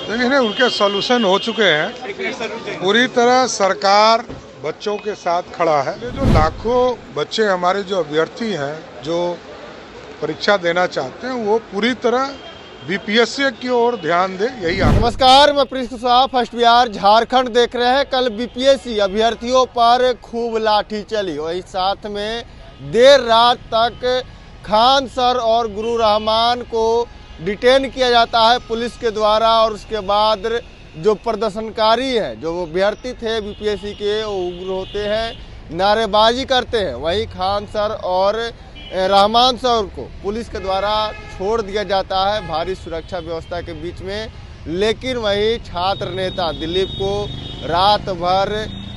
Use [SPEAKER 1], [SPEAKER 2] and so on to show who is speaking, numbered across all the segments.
[SPEAKER 1] देखिए उनके सॉल्यूशन हो चुके हैं। पूरी तरह सरकार बच्चों के साथ खड़ा है। ये जो लाखों बच्चे हमारे जो अभ्यर्थी हैं, जो परीक्षा देना चाहते हैं, वो पूरी तरह बीपीएससी की ओर ध्यान दे, यही आग्रह।
[SPEAKER 2] नमस्कार, मैं प्रिंस कुशवाहा, फर्स्ट बिहार झारखंड देख रहे हैं। कल बीपीएससी अभ्यर्थियों पर खूब लाठी चली, वही साथ में देर रात तक खान सर और गुरु रहमान को डिटेन किया जाता है पुलिस के द्वारा। और उसके बाद जो प्रदर्शनकारी हैं, जो अभ्यर्थी थे बीपीएससी के, वो उग्र होते हैं, नारेबाजी करते हैं। वहीं खान सर और रहमान सर को पुलिस के द्वारा छोड़ दिया जाता है भारी सुरक्षा व्यवस्था के बीच में। लेकिन वही छात्र नेता दिलीप को रात भर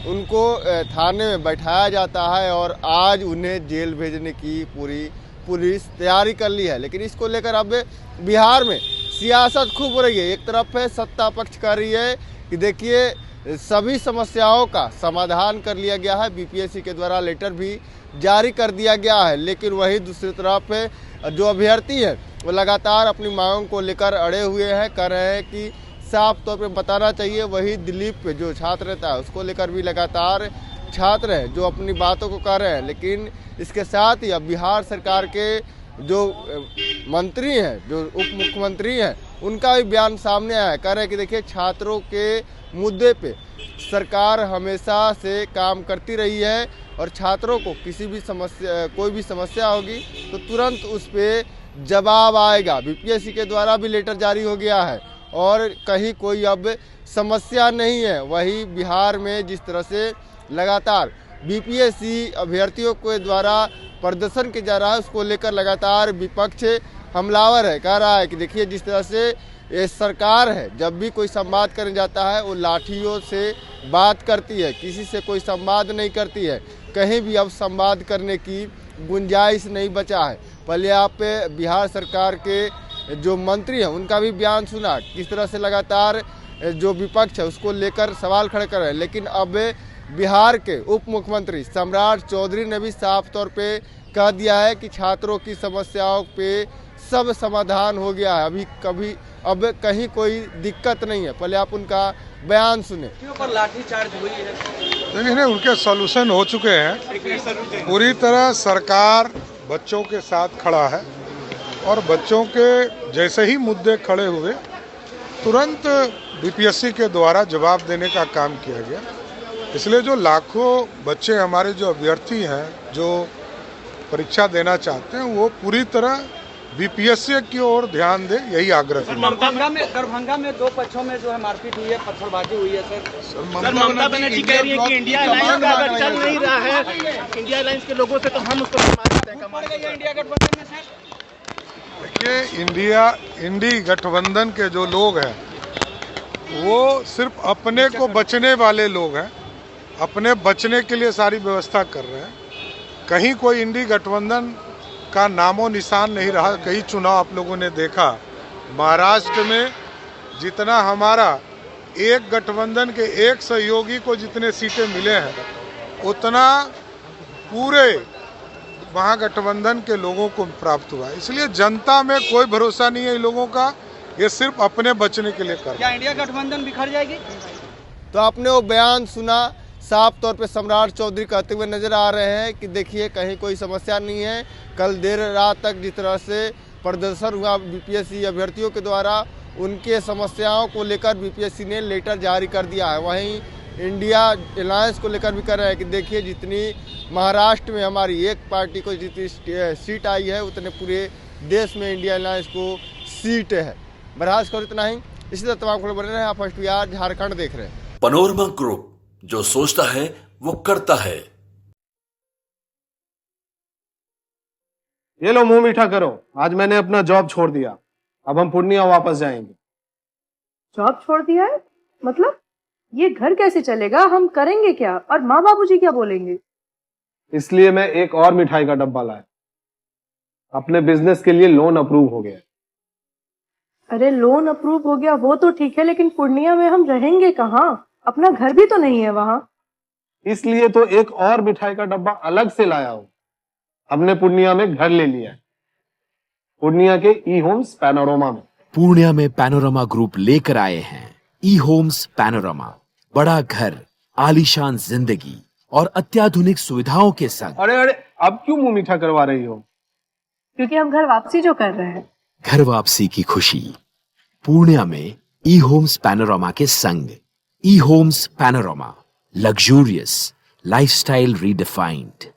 [SPEAKER 2] उनको थाने में बैठाया जाता है और आज उन्हें जेल भेजने की पूरी पुलिस तैयारी कर ली है। लेकिन इसको लेकर अब बिहार में सियासत खूब हो रही है। एक तरफ है सत्ता पक्ष कर रही है कि देखिए सभी समस्याओं का समाधान कर लिया गया है, बीपीएससी के द्वारा लेटर भी जारी कर दिया गया है। लेकिन वही दूसरी तरफ जो अभ्यर्थी है वो लगातार अपनी मांगों को लेकर अड़े हुए हैं, कह रहे हैं कि साफ तौर पे बताना चाहिए। वही दिलीप जो छात्र रहता है उसको लेकर भी लगातार छात्र हैं जो अपनी बातों को कह रहे हैं। लेकिन इसके साथ ही अब बिहार सरकार के जो मंत्री हैं, जो उप मुख्यमंत्री हैं, उनका भी बयान सामने आया है। कह रहे हैं कि देखिए छात्रों के मुद्दे पे सरकार हमेशा से काम करती रही है और छात्रों को किसी भी समस्या, कोई भी समस्या होगी तो तुरंत उस पर जवाब आएगा। बीपीएससी के द्वारा भी लेटर जारी हो गया है और कहीं कोई अब समस्या नहीं है। वही बिहार में जिस तरह से लगातार बीपीएससी अभ्यर्थियों के द्वारा प्रदर्शन किया जा रहा है, उसको लेकर लगातार विपक्ष हमलावर है। कह रहा है कि देखिए जिस तरह से ये सरकार है, जब भी कोई संवाद करने जाता है वो लाठियों से बात करती है, किसी से कोई संवाद नहीं करती है। कहीं भी अब संवाद करने की गुंजाइश नहीं बचा है। पहले आप बिहार सरकार के जो मंत्री हैं उनका भी बयान सुना, किस तरह से लगातार जो विपक्ष है उसको लेकर सवाल खड़े कर रहे हैं। लेकिन अब बिहार के उप मुख्यमंत्री सम्राट चौधरी ने भी साफ तौर पे कह दिया है कि छात्रों की समस्याओं पे सब समाधान हो गया है, अब कहीं कोई दिक्कत नहीं है। पहले आप उनका बयान सुने।
[SPEAKER 3] पर लाठीचार्ज हुई है।
[SPEAKER 1] देखिए उनके सॉल्यूशन हो चुके हैं। पूरी तरह सरकार बच्चों के साथ खड़ा है और बच्चों के जैसे ही मुद्दे खड़े हुए तुरंत बीपीएससी के द्वारा जवाब देने का काम किया गया। इसलिए जो लाखों बच्चे हमारे जो अभ्यर्थी हैं, जो परीक्षा देना चाहते हैं, वो पूरी तरह बीपीएससी की ओर ध्यान दे, यही आग्रह है।
[SPEAKER 3] दरभंगा में दो पक्षों में जो है मारपीट हुई है, पत्थरबाजी हुई है। सर ममता बनर्जी कह रही है कि इंडिया अलायंस का अगर चल नहीं रहा है इंडिया अलायंस के लोगों से, तो हम उसको इंडिया गठबंधन में। सर
[SPEAKER 1] देखिए इंडी गठबंधन के जो लोग हैं वो सिर्फ अपने को बचने वाले लोग हैं, अपने बचने के लिए सारी व्यवस्था कर रहे हैं। कहीं कोई इंडी गठबंधन का नामो निशान नहीं रहा। कई चुनाव आप लोगों ने देखा, महाराष्ट्र में जितना हमारा एक गठबंधन के एक सहयोगी को जितने सीटें मिले हैं, उतना पूरे महागठबंधन के लोगों को प्राप्त हुआ। इसलिए जनता में कोई भरोसा नहीं है इन लोगों का, ये सिर्फ अपने बचने के लिए कर रहे हैं।
[SPEAKER 3] क्या इंडिया गठबंधन बिखर जाएगी?
[SPEAKER 2] तो आपने वो बयान सुना, साफ तौर पे सम्राट चौधरी कहते हुए नजर आ रहे हैं कि देखिए कहीं कोई समस्या नहीं है। कल देर रात तक जिस तरह से प्रदर्शन हुआ बीपीएससी अभ्यर्थियों के द्वारा, उनके समस्याओं को लेकर बीपीएससी ने लेटर जारी कर दिया है। वहीं इंडिया अलायंस को लेकर भी कर रहे हैं कि देखिए जितनी महाराष्ट्र में हमारी एक पार्टी को जितनी सीट आई है, उतने पूरे देश में इंडिया अलायंस को सीट है। बहरहाल को इतना ही। इसी तरह तमाम खबर बने रहे। आप फर्स्ट बिहार झारखंड देख रहे हैं।
[SPEAKER 4] पनोरमा ग्रुप, जो सोचता है वो करता है।
[SPEAKER 5] ये लो मुंह मीठा करो, आज मैंने अपना जॉब छोड़ दिया, अब हम पूर्णिया वापस जाएंगे।
[SPEAKER 6] जॉब छोड़ दिया है? मतलब ये घर कैसे चलेगा? हम करेंगे क्या? और माँ बाबूजी क्या बोलेंगे?
[SPEAKER 5] इसलिए मैं एक और मिठाई का डब्बा लाया। अपने बिजनेस के लिए लोन अप्रूव हो गया।
[SPEAKER 6] अरे लोन अप्रूव हो गया वो तो ठीक है, लेकिन पूर्णिया में हम रहेंगे कहाँ? अपना घर भी तो नहीं है वहाँ।
[SPEAKER 5] इसलिए तो एक और मिठाई का डब्बा अलग से लाया हूँ। हमने पूर्णिया में घर ले लिया है, पूर्णिया के ई होम्स पैनोरमा में।
[SPEAKER 7] पूर्णिया में पैनोरमा ग्रुप लेकर आए हैं ई होम्स पैनोरमा। बड़ा घर, आलीशान जिंदगी और अत्याधुनिक सुविधाओं के संग।
[SPEAKER 5] अरे अरे, अब क्यों मुंह मीठा करवा रही हो?
[SPEAKER 6] क्योंकि हम घर वापसी जो कर रहे हैं।
[SPEAKER 7] घर वापसी की खुशी पूर्णिया में ई होम्स पैनोरमा के संग। E homes panorama, luxurious lifestyle redefined.